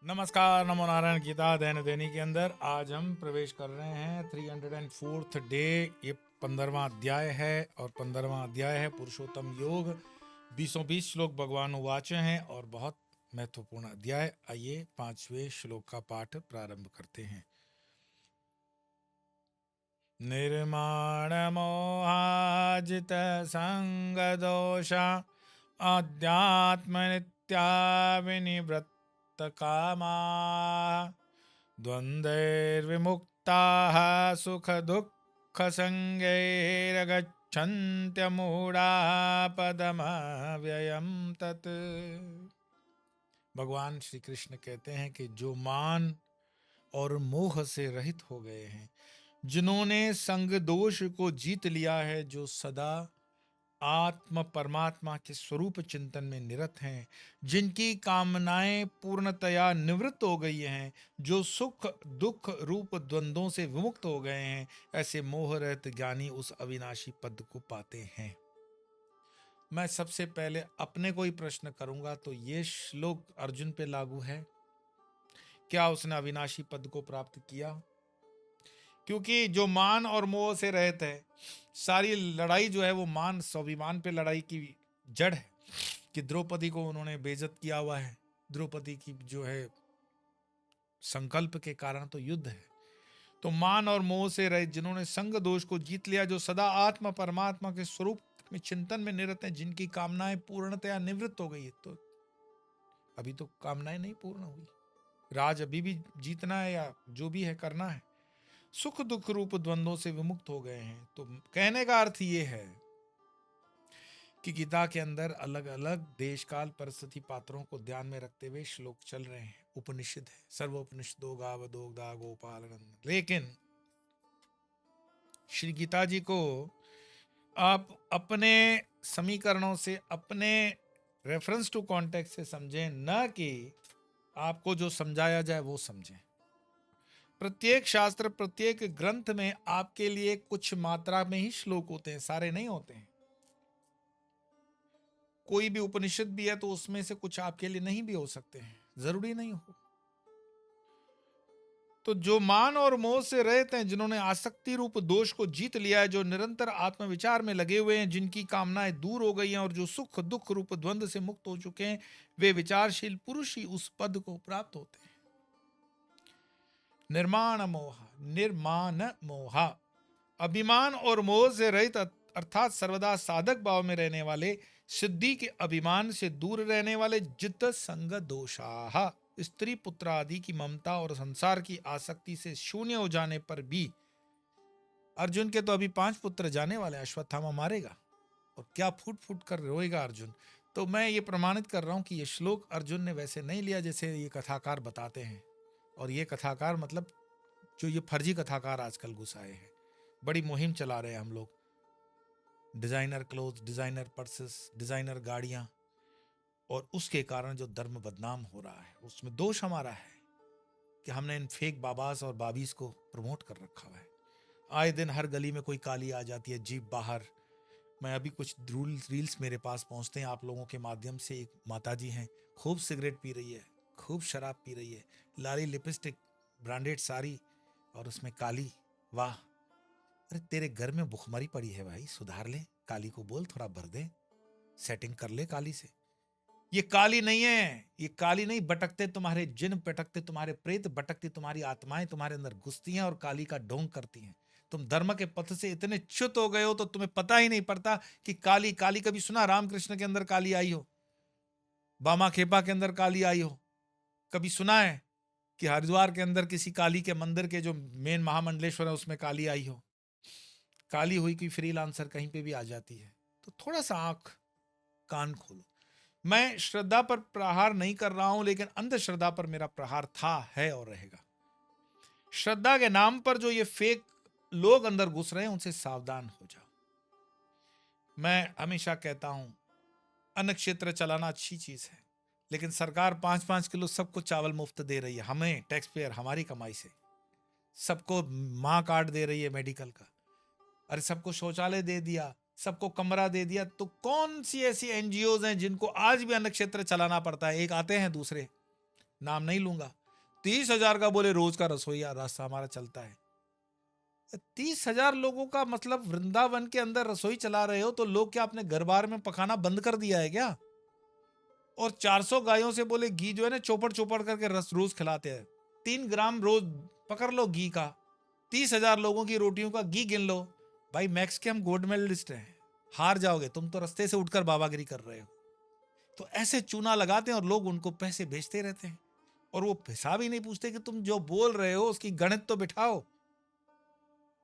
नमस्कार, नमो नारायण। गीता दैनिक दैनिक के अंदर आज हम प्रवेश कर रहे हैं 304th डे। ये 15वां अध्याय है और 15वां अध्याय है पुरुषोत्तम योग। 20 श्लोक भगवान उवाच हैं और बहुत महत्वपूर्ण अध्याय। आइए 5वें श्लोक का पाठ प्रारंभ करते हैं। निर्माण मोहाजित संग दोष अध्यात्म नित्या विनिवृत्त कामा द्वन्द्वैर्विमुक्ताः सुख दुःख संगैर्गच्छन्त्यमूढा पदमव्ययम् तत्। भगवान श्री कृष्ण कहते हैं कि जो मान और मोह से रहित हो गए हैं, जिन्होंने संग दोष को जीत लिया है, जो सदा आत्म परमात्मा के स्वरूप चिंतन में निरत हैं, जिनकी कामनाएं पूर्णतया निवृत्त हो गई हैं, जो सुख दुख रूप द्वंद्वों से विमुक्त हो गए हैं, ऐसे मोह रहित ज्ञानी उस अविनाशी पद को पाते हैं। मैं सबसे पहले अपने को ही प्रश्न करूंगा, तो ये श्लोक अर्जुन पे लागू है? क्या उसने अविनाशी पद को प्राप्त किया? क्योंकि जो मान और मोह से रहित है, सारी लड़ाई जो है वो मान स्वाभिमान पे लड़ाई की जड़ है कि द्रौपदी को उन्होंने बेइज्जत किया हुआ है। द्रौपदी की जो है संकल्प के कारण तो युद्ध है। तो मान और मोह से रहित, जिन्होंने संग दोष को जीत लिया, जो सदा आत्मा परमात्मा के स्वरूप में चिंतन में निरत हैं, जिनकी कामनाएं पूर्णतया निवृत्त हो गई है। तो अभी तो कामनाएं नहीं पूर्ण हुई, राज अभी भी जीतना है या जो भी है करना है। सुख दुख रूप द्वंद्वों से विमुक्त हो गए हैं। तो कहने का अर्थ ये है कि गीता के अंदर अलग अलग देश काल परिस्थिति पात्रों को ध्यान में रखते हुए श्लोक चल रहे हैं। उपनिषद है, सर्वोपनिषदो गावदोग्धा गोपालनंद। लेकिन श्री गीता जी को आप अपने समीकरणों से, अपने रेफरेंस टू कॉन्टेक्स्ट से समझें, न कि आपको जो समझाया जाए वो समझें। प्रत्येक शास्त्र, प्रत्येक ग्रंथ में आपके लिए कुछ मात्रा में ही श्लोक होते हैं, सारे नहीं होते हैं। कोई भी उपनिषद भी है तो उसमें से कुछ आपके लिए नहीं भी हो सकते हैं, जरूरी नहीं हो। तो जो मान और मोह से रहते हैं, जिन्होंने आसक्ति रूप दोष को जीत लिया है, जो निरंतर आत्मविचार में लगे हुए हैं, जिनकी कामनाएं दूर हो गई हैं और जो सुख दुख रूप द्वंद्व से मुक्त हो चुके हैं, वे विचारशील पुरुष ही उस पद को प्राप्त होते हैं। निर्माण मोह, निर्माण मोहा, अभिमान और मोह से रहित अर्थात सर्वदा साधक भाव में रहने वाले, सिद्धि के अभिमान से दूर रहने वाले, जित संग दोषाः, स्त्री पुत्र आदि की ममता और संसार की आसक्ति से शून्य हो जाने पर भी, अर्जुन के तो अभी 5 पुत्र जाने वाले, अश्वत्थामा मारेगा और क्या फूट फूट कर रोएगा अर्जुन। तो मैं ये प्रमाणित कर रहा हूं कि ये श्लोक अर्जुन ने वैसे नहीं लिया जैसे ये कथाकार बताते हैं। और ये कथाकार मतलब जो ये फर्जी कथाकार आजकल घुसाए हैं, बड़ी मुहिम चला रहे हैं हम लोग, designer cloth, designer purses, designer गाड़ियां, और उसके कारण जो धर्म बदनाम हो रहा है उसमें दोष हमारा है कि हमने इन फेक बाबास और बाबीस को प्रमोट कर रखा हुआ है। आए दिन हर गली में कोई काली आ जाती है, जीप बाहर। मैं अभी कुछ रील्स मेरे पास पहुंचते हैं आप लोगों के माध्यम से। एक माताजी हैं, खूब सिगरेट पी रही है, खूब शराब पी रही है, लाली लिपस्टिक, ब्रांडेड साड़ी और उसमें काली। वाह! अरे तेरे घर में भुखमरी पड़ी है भाई, सुधार ले, काली को बोल थोड़ा भर दे, सेटिंग कर ले काली से। ये काली नहीं है, ये काली नहीं, भटकते तुम्हारे जिन, भटकते तुम्हारे प्रेत, भटकती तुम्हारी आत्माएं तुम्हारे अंदर घुसती हैं और काली का ढोंग करती हैं। तुम धर्म के पथ से इतने च्युत हो गए हो तो तुम्हें पता ही नहीं पड़ता कि काली काली कभी सुना रामकृष्ण के अंदर काली आई हो, बामा खेपा के अंदर काली आई हो? कभी सुना है कि हरिद्वार के अंदर किसी काली के मंदिर के जो मेन महामंडलेश्वर है उसमें काली आई हो? काली हुई कि फ्रीलांसर कहीं पे भी आ जाती है। तो थोड़ा सा आंख कान खोलो। मैं श्रद्धा पर प्रहार नहीं कर रहा हूं, लेकिन अंधश्रद्धा पर मेरा प्रहार था, है और रहेगा। श्रद्धा के नाम पर जो ये फेक लोग अंदर घुस रहे हैं उनसे सावधान हो जाओ। मैं हमेशा कहता हूं, अन्न क्षेत्र चलाना अच्छी चीज है, लेकिन सरकार 5-5 किलो सबको चावल मुफ्त दे रही है, हमें टैक्स पेयर हमारी कमाई से। सबको माँ कार्ड दे रही है मेडिकल का, अरे सबको शौचालय दे दिया, सबको कमरा दे दिया। तो कौन सी ऐसी एनजीओज हैं जिनको आज भी अन्न क्षेत्र चलाना पड़ता है? एक आते हैं दूसरे नाम नहीं लूंगा। 30,000 का बोले रोज का रसोईया रास्ता हमारा चलता है। 30,000 लोगों का मतलब वृंदावन के अंदर रसोई चला रहे हो तो लोग क्या अपने घर बार में पकाना बंद कर दिया है क्या? और 400 गायों से बोले घी जो है ना चौपड़ चौपड़ करके रस रोज खिलाते हैं। 3 ग्राम रोज पकड़ लो घी का, 30,000 लोगों की रोटियों का घी गिन लो। भाई मैक्स के हम गोल्ड मेडलिस्ट हैं, हार जाओगे तुम तो रास्ते से उठकर बाबागिरी कर रहे हो। तो ऐसे चूना लगाते हैं और लोग उनको पैसे भेजते रहते हैं और वो हिसाब ही नहीं पूछते कि तुम जो बोल रहे हो उसकी गणित तो बिठाओ।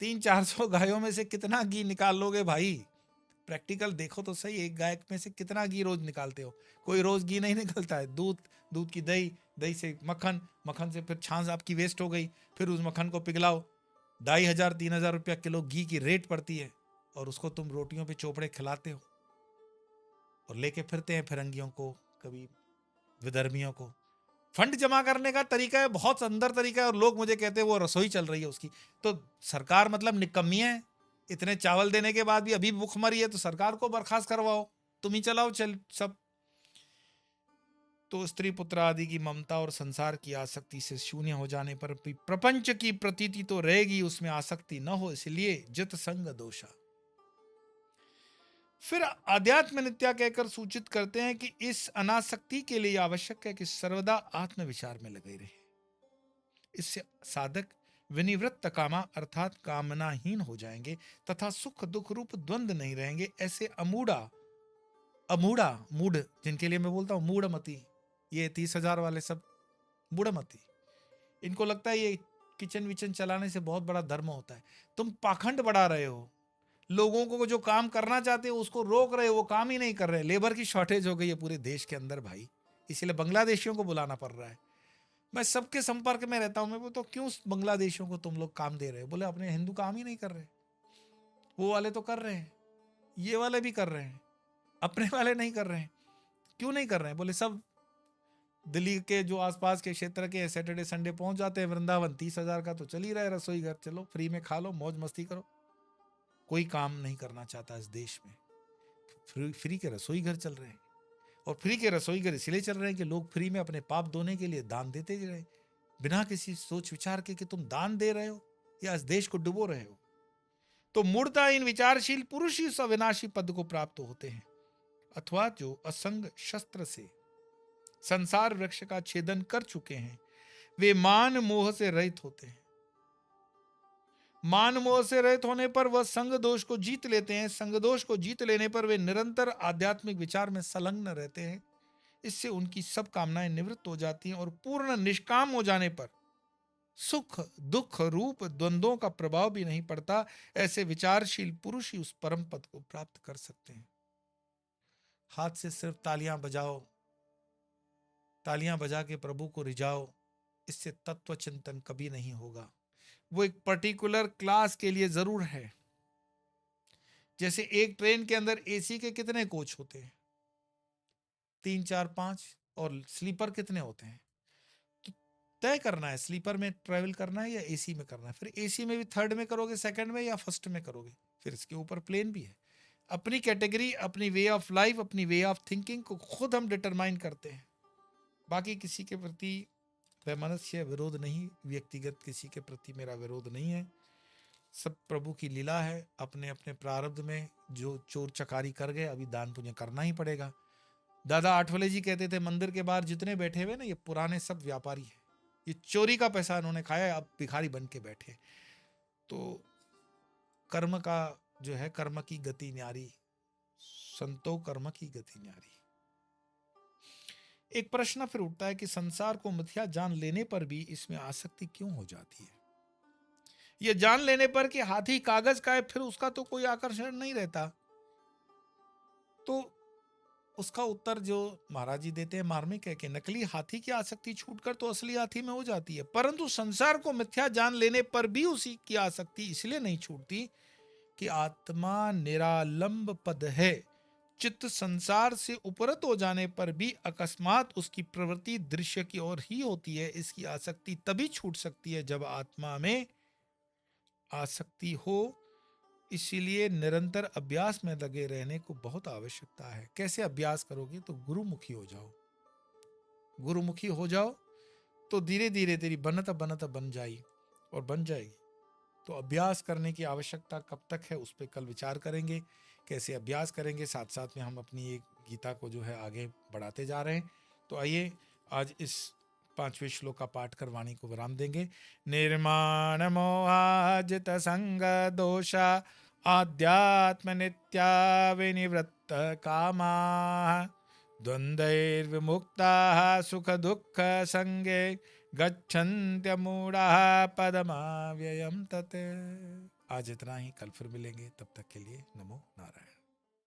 300-400 गायों में से कितना घी निकाल लोगे भाई? प्रैक्टिकल देखो तो सही, एक गाय में से कितना घी रोज निकालते हो? कोई रोज घी नहीं निकलता है। दूध, दूध की दही, दही से मक्खन, मक्खन से फिर छाछ आपकी वेस्ट हो गई, फिर उस मक्खन को पिघलाओ, 2,500-3,000 रुपया किलो घी की रेट पड़ती है और उसको तुम रोटियों पे चोपड़े खिलाते हो और लेके फिरते हैं फिरंगियों को, कभी विधर्मियों को। फंड जमा करने का तरीका है, बहुत अंदर तरीका है और लोग मुझे कहते हैं वो रसोई चल रही है उसकी। तो सरकार मतलब निकम्मी है, इतने चावल देने के बाद भी अभी भूखमरी है तो सरकार को बर्खास्त करवाओ, तुम ही चलाओ चल सब। तो स्त्री पुत्र आदि की ममता और संसार की आसक्ति से शून्य हो जाने पर भी प्रपंच की प्रतीति तो रहेगी, उसमें आसक्ति न हो, इसलिए जित संग दोषा। फिर आध्यात्म नित्या कहकर सूचित करते हैं कि इस अनासक्ति के लिए आवश्यक है कि सर्वदा आत्म विचार में लगे रहे। इससे साधक विनिवृत्त कामा अर्थात कामनाहीन हो जाएंगे तथा सुख दुख रूप द्वंद नहीं रहेंगे। ऐसे अमूढ़ा अमूढ़ा मूढ़, जिनके लिए मैं बोलता हूं मूढ़मती, ये 30,000 वाले सब मूढ़मती, इनको लगता है ये किचन विचन चलाने से बहुत बड़ा धर्म होता है। तुम पाखंड बढ़ा रहे हो, लोगों को जो काम करना चाहते हो उसको रोक रहे हो, वो काम ही नहीं कर रहे। लेबर की शॉर्टेज हो गई है पूरे देश के अंदर भाई, इसीलिए बांग्लादेशियों को बुलाना पड़ रहा है। मैं सबके संपर्क में रहता हूं, मैं बोलता हूं क्यों बांग्लादेशियों को तुम लोग काम दे रहे हो? बोले अपने हिंदू काम ही नहीं कर रहे, वो वाले तो कर रहे हैं, ये वाले भी कर रहे हैं, अपने वाले नहीं कर रहे हैं। क्यों नहीं कर रहे हैं? बोले सब दिल्ली के जो आसपास के क्षेत्र के सैटरडे संडे पहुंच जाते हैं वृंदावन, 30,000 का तो चल ही रहा है रसोई घर, चलो फ्री में खा लो, मौज मस्ती करो। कोई काम नहीं करना चाहता इस देश में, फ्री के रसोई घर चल रहे हैं। और फ्री के रसोई घर इसलिए चल रहे हैं कि लोग फ्री में अपने पाप धोने के लिए दान देते रहे, बिना किसी सोच विचार के कि तुम दान दे रहे हो या इस देश को डुबो रहे हो। तो मूर्ता इन विचारशील पुरुष ही उस अविनाशी पद को प्राप्त होते हैं, अथवा जो असंग शस्त्र से संसार वृक्ष का छेदन कर चुके हैं, वे मान मोह से रहित होते हैं। मान मोह से रहित होने पर वह संग दोष को जीत लेते हैं। संग दोष को जीत लेने पर वे निरंतर आध्यात्मिक विचार में संलग्न रहते हैं। इससे उनकी सब कामनाएं निवृत्त हो जाती हैं और पूर्ण निष्काम हो जाने पर सुख दुख रूप द्वंद्वों का प्रभाव भी नहीं पड़ता। ऐसे विचारशील पुरुष ही उस परम पद को प्राप्त कर सकते हैं। हाथ से सिर्फ तालियां बजाओ, तालियां बजा के प्रभु को रिझाओ, इससे तत्व चिंतन कभी नहीं होगा। वो एक पर्टिकुलर क्लास के लिए जरूर है। जैसे एक ट्रेन के अंदर एसी के कितने कोच होते हैं? 3 4 5। और स्लीपर कितने होते हैं? तो तय करना है स्लीपर में ट्रेवल करना है या एसी में करना है। फिर एसी में भी थर्ड में करोगे, सेकंड में या फर्स्ट में करोगे। फिर इसके ऊपर प्लेन भी है। अपनी कैटेगरी, अपनी वे ऑफ लाइफ, अपनी वे ऑफ थिंकिंग को खुद हम डिटरमाइन करते हैं। बाकी किसी के प्रति वैमनस्य विरोध नहीं, व्यक्तिगत किसी के प्रति मेरा विरोध नहीं है। सब प्रभु की लीला है। अपने अपने प्रारब्ध में जो चोर चकारी कर गए, अभी दान पुण्य करना ही पड़ेगा। दादा आठवले जी कहते थे मंदिर के बाहर जितने बैठे हुए ना, ये पुराने सब व्यापारी हैं, ये चोरी का पैसा इन्होंने खाया, अब भिखारी बन के बैठे। तो कर्म का जो है, कर्म की गति न्यारी, संतो कर्म की गति न्यारी। एक प्रश्न फिर उठता है कि संसार को मिथ्या जान लेने पर भी इसमें आसक्ति क्यों हो जाती है? यह जान लेने पर कि हाथी कागज का है, फिर उसका तो कोई आकर्षण नहीं रहता। तो उसका उत्तर जो महाराज जी देते हैं मार्मिक है कि नकली हाथी की आसक्ति छूटकर तो असली हाथी में हो जाती है, परंतु संसार को मिथ्या जान लेने पर भी उसी की आसक्ति इसलिए नहीं छूटती कि आत्मा निरालंब पद है। चित्त संसार से उपरत हो जाने पर भी अकस्मात उसकी प्रवृत्ति दृश्य की ओर ही होती है। इसकी आसक्ति तभी छूट सकती है जब आत्मा में आसक्ति हो। इसीलिए निरंतर अभ्यास में लगे रहने को बहुत आवश्यकता है। कैसे अभ्यास करोगे? तो गुरुमुखी हो जाओ, गुरुमुखी हो जाओ। तो धीरे धीरे तेरी बनत बनत बन जाई और बन जाएगी। तो अभ्यास करने की आवश्यकता कब तक है उस पर कल विचार करेंगे, कैसे अभ्यास करेंगे। साथ साथ में हम अपनी एक गीता को जो है आगे बढ़ाते जा रहे हैं। तो आइए आज इस 5वें श्लोक का पाठ कर वाणी को विराम देंगे। निर्माण मोहाजित संग दोषा आध्यात्म नित्या विनिवृत्त कामा द्वंद्वैर्विमुक्ताः सुख दुःख संगे गच्छन्त्यमूढ़ाः पदमाव्ययम् तत्। आज इतना ही, कल फिर मिलेंगे, तब तक के लिए नमो नारायण।